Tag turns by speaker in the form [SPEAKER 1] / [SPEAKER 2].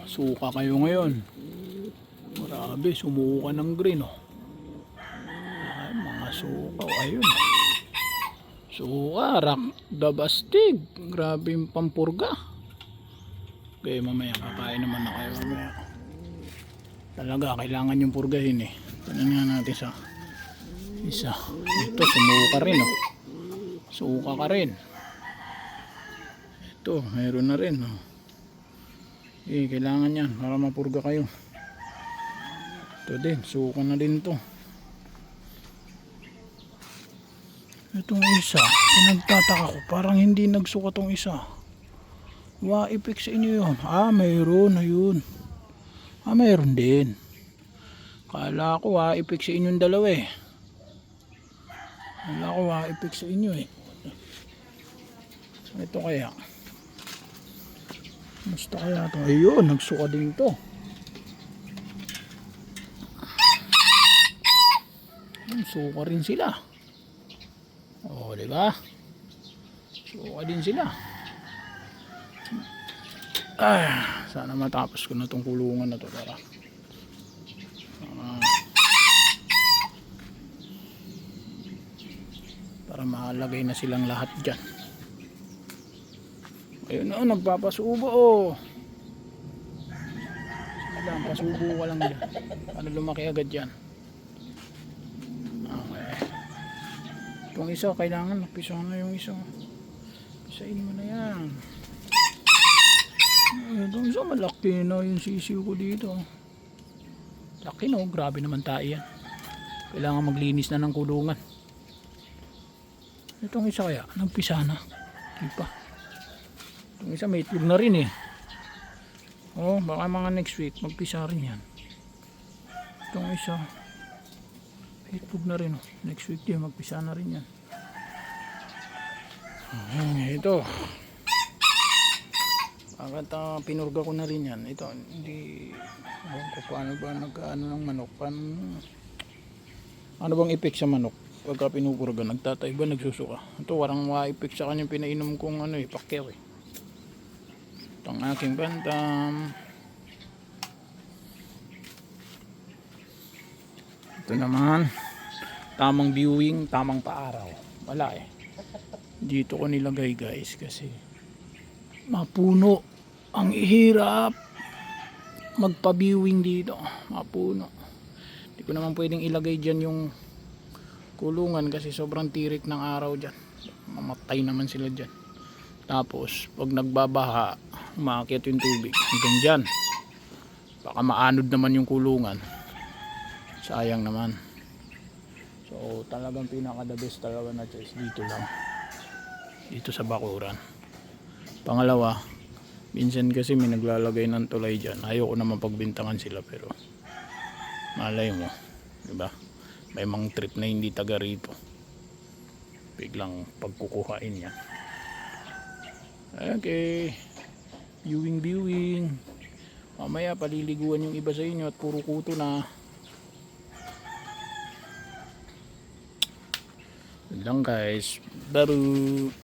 [SPEAKER 1] Suka kayo ngayon. Grabe, sumuka ng green, oh. Ay, mga suka, ayun. Suka, rakdabastig. Grabe yung pampurga. Okay, mamaya, kakain naman na kayo mamaya. Talaga, kailangan yung purgahin, eh. Tignan nga natin sa isa. Ito, sumuka rin, oh. Suka ka rin. Ito, mayroon na rin, oh. Kailangan yan para mapurga kayo. Ito din, suka na din to. Itong isa, pinagtataka ko, parang hindi nagsuka tong isa. Waipik sa inyo yun. Mayroon na yun. Mayroon din. Kala ko waipik sa inyong dalawa, eh. Kala ko waipik sa inyo, eh. Ito kaya. Basta kaya ito. Ayun, nagsuka din to. Suka rin sila. Oh, diba? Suka din sila. Sana matapos ko na tong kulungan na to para malagay na silang lahat dyan. Ayun, nagpapasubo, oh. Pasubo ka lang dyan. Ano, lumaki agad dyan. Okay. Itong isa, kailangan magpisahan na yung isa. Pisahin mo na yan. Itong isa, malaki na yung sisiw ko dito. Laki, no? Grabe naman tayo yan. Kailangan maglinis na ng kulungan. Itong isa kaya, nagpisa na. Di pa. Itong isa, may itlog na rin, eh. Baka mga next week magpisa rin yan. Itong isa itlog na rin, oh. Next week din magpisa na rin yan. Ito bakit pinurga ko na rin yan. Ito hindi ko paano ba nagkaano ng manok, ano bang effect sa manok pagka pinupurga, nagtatay ba, nagsusuka. Ito warang ma-effect sa kanyang pinainom kong pakyaw, eh. Itong aking bantam. Ito naman, tamang viewing, tamang paaraw. Wala, eh. Dito ko nilagay, guys, kasi mapuno. Ang hirap magpa-viewing dito. Mapuno. Hindi ko naman pwedeng ilagay dyan yung kulungan kasi sobrang tirik ng araw dyan. Mamatay naman sila dyan. Tapos, pag nagbabaha, umakyat yung tubig hanggang dyan. Baka maanod naman yung kulungan. Sayang naman. So talagang pinaka the best talaga na choice dito lang, dito sa bakuran. Pangalawa, minsan kasi may naglalagay ng tulay dyan. Ayoko naman pagbintangan sila, pero malay mo, diba? May mga trip na hindi taga rito, biglang pagkukuhain yan. Okay, viewing. Mamaya paliliguan yung iba sa inyo at puro kuto na. Yun lang, guys. Bye.